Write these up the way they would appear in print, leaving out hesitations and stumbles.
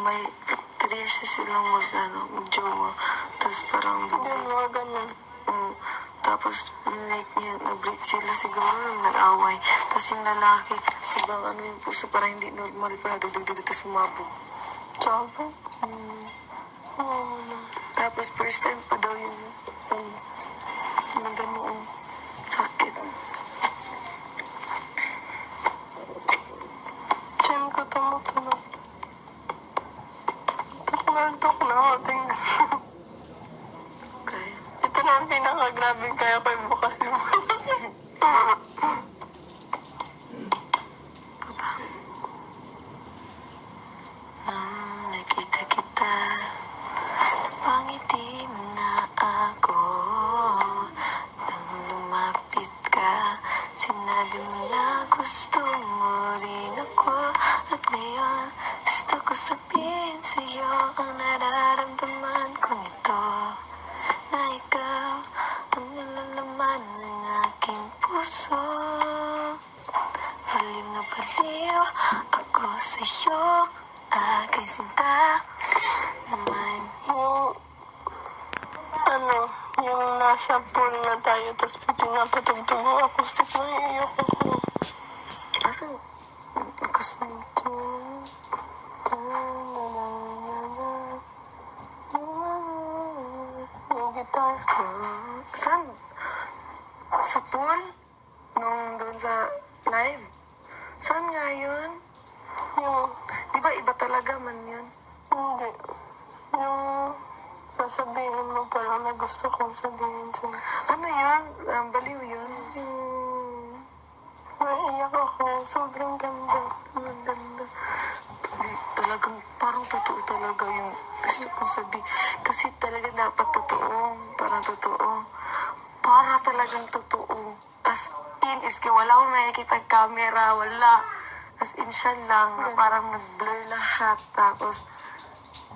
may 3 years na silang mag-jowa. Tapos parang Mga ganun. tapos like niya, nag-break sila siguro, nag-away. Tapos yung lalaki, sobrang yung puso, parang hindi normal pa, dudududud, tapos sumabog. Sabi? Tapos first time pa daw yung naganoong sakit. Chin ko tumutunog. Nandok na ako, tingnan. Okay. Ito na ang pinaka-grabe kaya ko bukas yung Nakita kita, napangiti mo na ako. Nang lumapit ka, sinabi mo na gusto mo rin ako. At ngayon, gusto ko sabihin sa'yo ang nararamdaman kong ito. Na ikaw ang nilalaman ng aking puso. Baliw na baliw ako sa'yo, aking sinta. Yung nasa pool na tayo, tapos pinapatugtog yung acoustic na iiyak ako. Asan? Acoustic. Yung guitar. Saan? Sa pool? Nung doon sa live? Saan nga yun? Yung, Di ba iba talaga man yun? hindi. Yung sasabihin mo pala na gusto kong sabihin sa'yo. Ano yun? Baliw yun? Naiiyak ako. Sobrang ganda. Ang ganda. Talagang parang totoo talaga yung gusto kong sabihin. Kasi talaga dapat totoo. Parang totoo. Para talagang totoo. As in, iski wala akong nakikita camera. Wala. As in siya lang. Na parang nag-blur lahat. Tapos,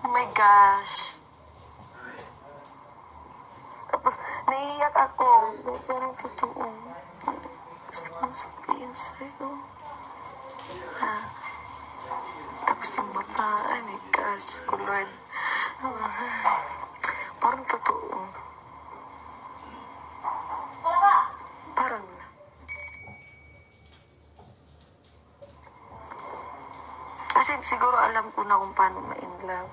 oh my gosh. Tapos, naiiyak ako. Parang totoo. Gusto kong sabihin sa'yo. Tapos yung mata, ay my gosh, Diyos ko Lord. Parang totoo. Parang na. Kasi siguro alam ko na kung paano ma-in love.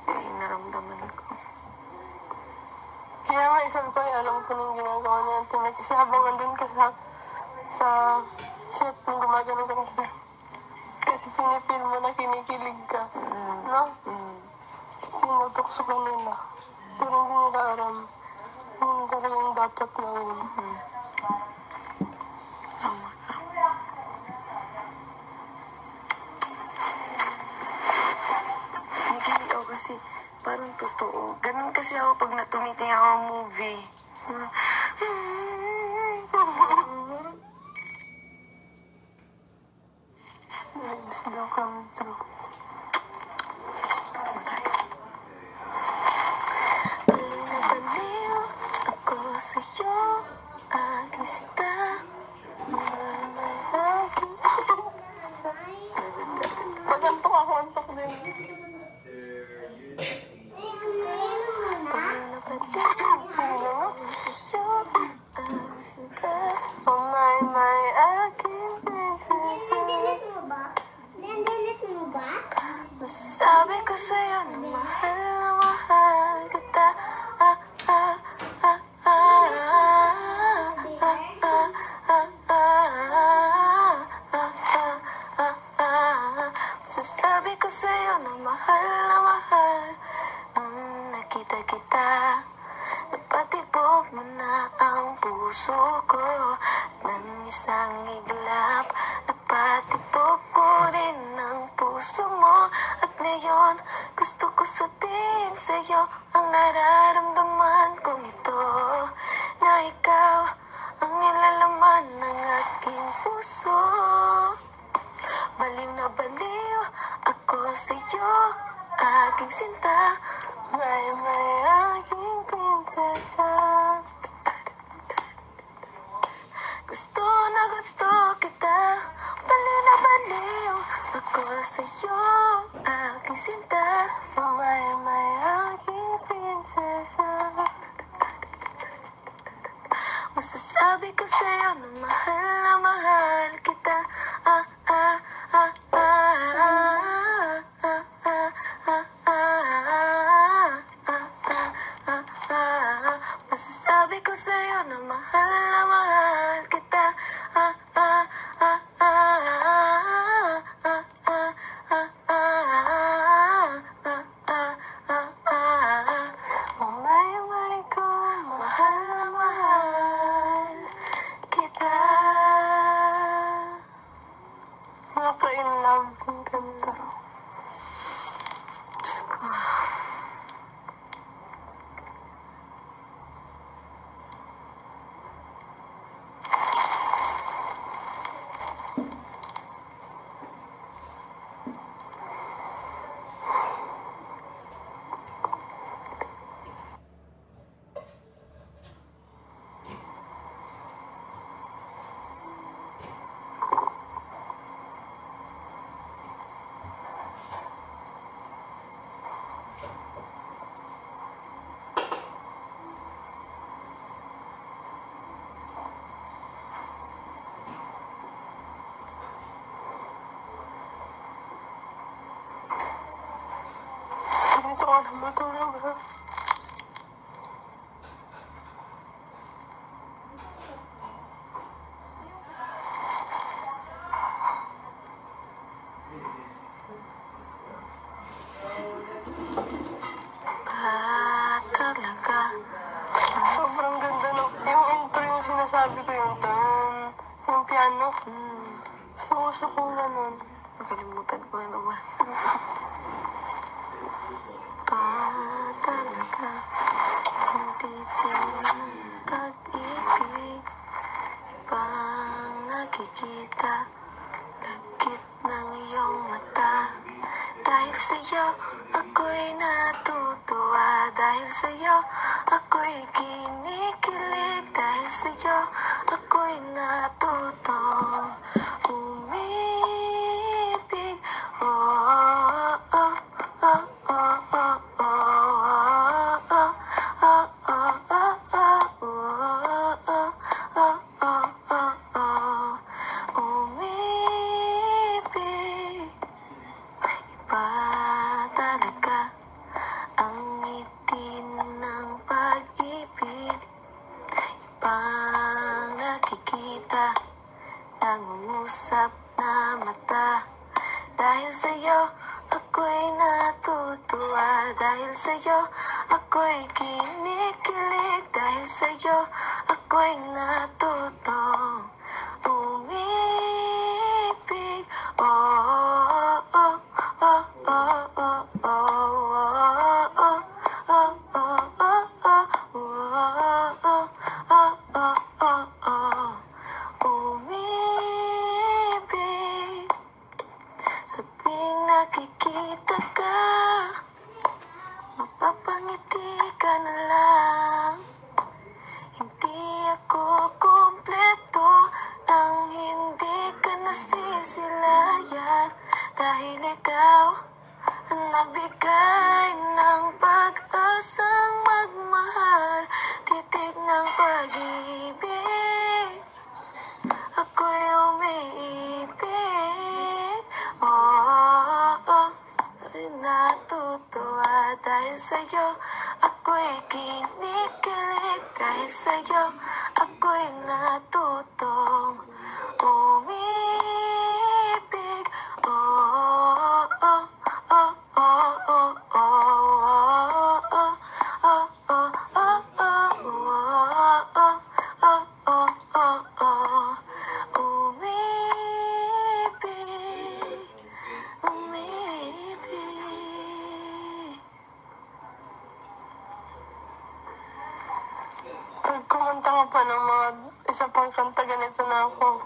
Eh, naramdaman ko. Kaya nga isang ko ay alam ko nung ginagawa niya. Kasi habang andun ka sa set, nung gumagano ka na. Kasi pinipil mo na kinikilig ka. No? Sinutukso ka nila. Pero hindi nila alam. Yung talagang dapat na yun. Tama. Nakikinig ako kasi parang totoo. Ganun kasi ako pag natumiting ako ng movie. It's still coming through. Baliw na baliw ako sa'yo, aking sinta. Magantok ako, antok din. Baliw na baliw ako sa'yo, aking sinta. Oh my, aking princess. Sabi ko sa'yo na mahal kita. Sasabi ko sa'yo na mahal nakita kita. Napatibok mo na ang puso ko ng isang iglap. Napatibok ko rin ang puso mo. At ngayon, gusto ko sabihin sa'yo ang nararamdaman kong ito. Na ikaw ang nilalaman ng aking puso. Baliw na baliw ako sa'yo, aking sinta. My, aking prinsesa. Gusto na gusto kita. Baliw na baliw ako sa'yo, aking sinta. May aking prinsesa. Masasabi ko sa'yo na mahal kita. Ah, ah, ah, ah, ah, ah, ah, ah, ah, ah, ah. Masasabi ko sa'yo na mahal kita. Ah, ah, ah, ah, ah, ah, ah, ah, ah, ah. Umay ko, Mahal kita. Naka-inlove yung kanta. Diyos ko. Dito ka na matulog, ha? Talaga. Sobrang ganda ng... Yung intro yung sinasabi ko yung yung piano. Gusto ko ganun. Nakalimutan ko na naman. Talaga. Hindi tingnan pag-ibig. Pang nakikita. Lagkit ng iyong mata. Dahil sa'yo, ako'y natutuwa. Dahil sa'yo, ako'y kinikilig. Dahil sa'yo, ako'y natuto. Umibig. Oh, oh, oh, oh, oh, oh, oh, oh, oh, oh, oh, oh, oh. Umibig. Iba talaga ang ngiti ng pag-ibig. Ibang nakikita, nangungusap na mata. Dahil sa'yo, ako'y natutuwa. Dahil sa'yo, ako'y kinikilig. Dahil sa'yo, ako'y natuto. Umibig. Oh, oh, oh, oh, oh, oh, oh, oh, oh, oh, oh, oh. Umibig. Sabing nakikita ka, mapapangiti ka na lang. Hindi ako kumpleto nang hindi ka nasisilayan. Dahil ikaw ang nagbigay ng pag-asang magmahal. Titig ng pag-ibig, ako'y umiibig. Oh, oh, ay natutuwa. Dahil sa'yo, ako'y kinikilig. Dahil sa'yo, ako'y natutong umibig. Oh, oh, oh, oh, oh, oh, oh, oh, oh, oh, umibig, umibig. Pag kumanta ka pa ng mga isa pang kanta, ganito na ako.